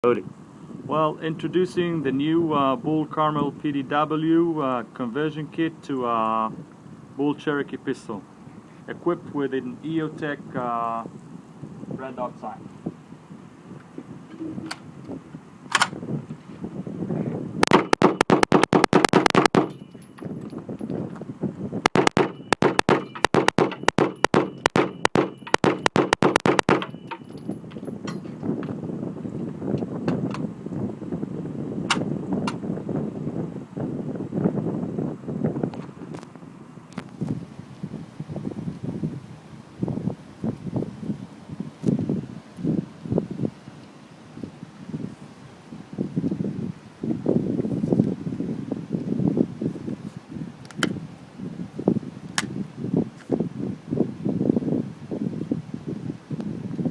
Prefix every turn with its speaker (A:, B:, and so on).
A: Cody. Well, introducing the new Bull Carmel PDW conversion kit to Bull Cherokee pistol, equipped with an EOTech red dot sight.